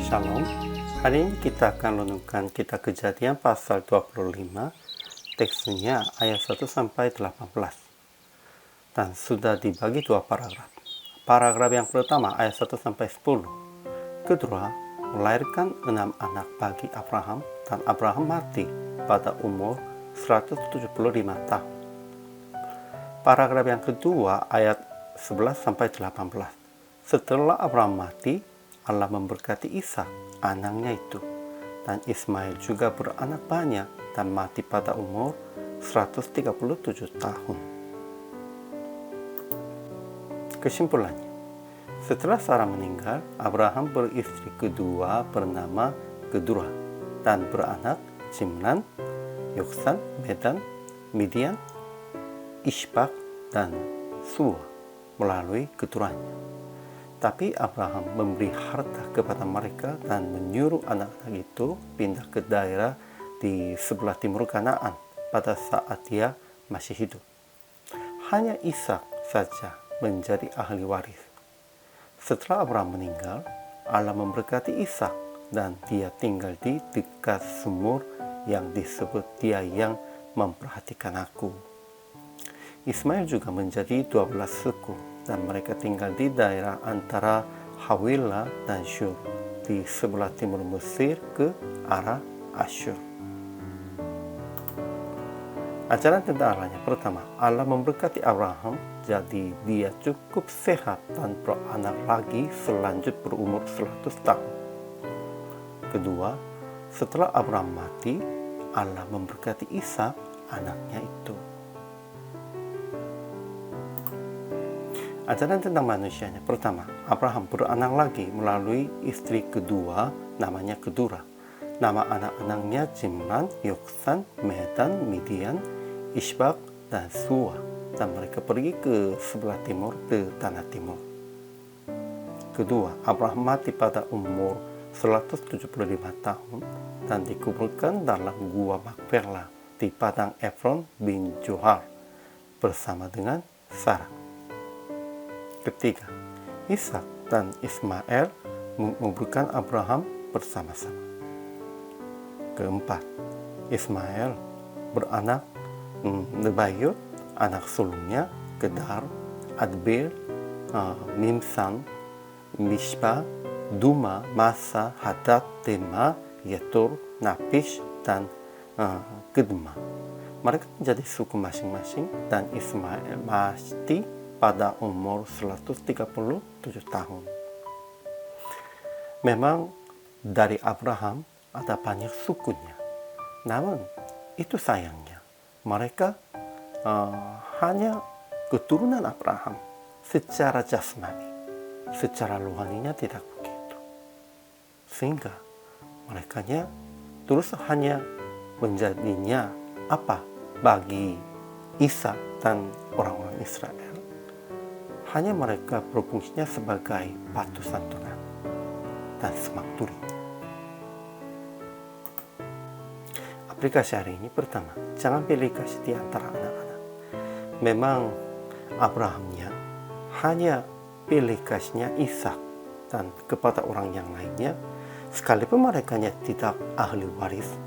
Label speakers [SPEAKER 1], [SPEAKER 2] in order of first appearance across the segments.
[SPEAKER 1] Shalom. Hari ini kita akan renungkan kitab Kejadian pasal 25, teksnya ayat 1 sampai 18. Dan sudah dibagi dua paragraf. Paragraf yang pertama ayat 1 sampai 10. Kedua, melahirkan 6 anak bagi Abraham, dan Abraham mati pada umur 175 tahun. Paragraf yang kedua ayat 11 sampai 18. Setelah Abraham mati, Allah memberkati Ishak, anaknya itu, dan Ismail juga beranak banyak dan mati pada umur 137 tahun. Kesimpulannya, setelah Sarah meninggal, Abraham beristri kedua bernama Kedura dan beranak Zimran, Yoksan, Medan, Midian, Ishbak, dan Suwa melalui keturunannya. Tapi Abraham memberi harta kepada mereka dan menyuruh anak-anak itu pindah ke daerah di sebelah timur Kanaan pada saat dia masih hidup. Hanya Ishak saja menjadi ahli waris. Setelah Abraham meninggal, Allah memberkati Ishak dan dia tinggal di dekat sumur yang disebut Dia yang memperhatikan aku. Ismail juga menjadi 12 suku, dan mereka tinggal di daerah antara Hawilah dan Shur di sebelah timur Mesir ke arah Asyur. Ajaran tentang Allahnya. Pertama, Allah memberkati Abraham, jadi dia cukup sehat dan beranak lagi selanjut berumur 100 tahun. Kedua, setelah Abraham mati, Allah memberkati Ishak, anaknya itu. Ajaran tentang manusianya. Pertama, Abraham beranak lagi melalui istri kedua, namanya Kedura. Nama anak-anaknya Zimran, Yoksan, Medan, Midian, Ishbak, dan Suwa. Dan mereka pergi ke sebelah timur, ke tanah timur. Kedua, Abraham mati pada umur 175 tahun dan dikuburkan dalam gua Makpela di padang Efron bin Johar bersama dengan Sarah. Ketiga, Ishak dan Ismail menguburkan Abraham bersama-sama. Keempat, Ismail beranak Nebayot, anak sulungnya Kedar, Adbir, Mimsan, Mishpa, Duma, Masa, Hadad, Tema, Yetur, Napish, dan Kedma. Mereka menjadi suku masing-masing, dan Ismail mati pada umur 137 tahun. Memang dari Abraham ada banyak sukunya. Namun itu sayangnya, mereka hanya keturunan Abraham secara jasmani, secara rohaninya tidak begitu. Sehingga mereka terus hanya menjadinya apa bagi Isa dan orang-orang Israel. Hanya mereka berfungsinya sebagai batu santunan dan semak duri. Aplikasi hari ini. Pertama, jangan pilih kasih di antara anak-anak. Memang Abrahamnya hanya pilih kasihnya Ishak dan kepada orang yang lainnya, sekalipun mereka tidak ahli waris,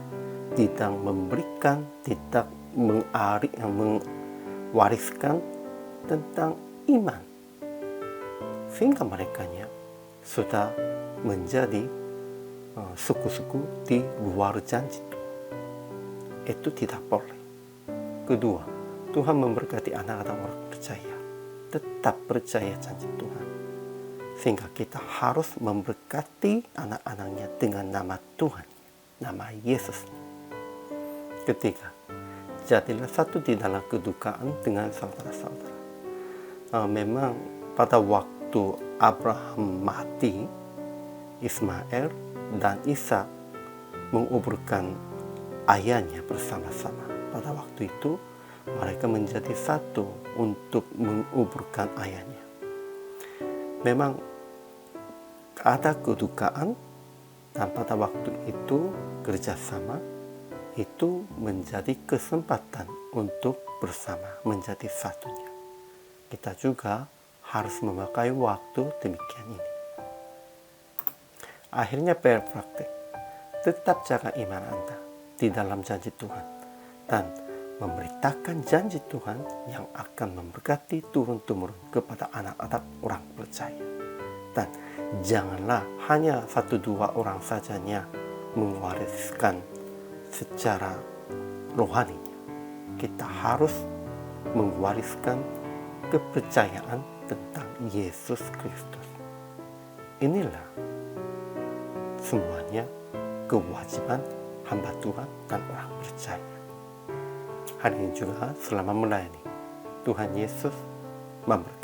[SPEAKER 1] tidak memberikan, tidak mewariskan tentang iman. Sehingga mereka sudah menjadi suku-suku di luar janji itu. Itu tidak boleh. Kedua, Tuhan memberkati anak-anak orang percaya. Tetap percaya janji Tuhan. Sehingga kita harus memberkati anak-anaknya dengan nama Tuhan, nama Yesus. Ketiga, jadilah satu di dalam kedukaan dengan saudara-saudara. Memang pada waktu Abraham mati, Ismail dan Ishak menguburkan ayahnya bersama-sama. Pada waktu itu mereka menjadi satu untuk menguburkan ayahnya. Memang ada kedukaan, dan pada waktu itu kerjasama itu menjadi kesempatan untuk bersama menjadi satunya. Kita juga harus memakai waktu demikian ini. Akhirnya berpraktek. Tetap jaga iman Anda di dalam janji Tuhan dan memberitakan janji Tuhan yang akan memberkati turun-temurun kepada anak-anak orang percaya. Dan janganlah hanya 1-2 orang sajanya mewariskan secara rohani. Kita harus mewariskan kepercayaan tentang Yesus Kristus. Inilah semuanya kewajiban hamba Tuhan dan orang percaya. Hari ini juga selama melayani, Tuhan Yesus memberkati.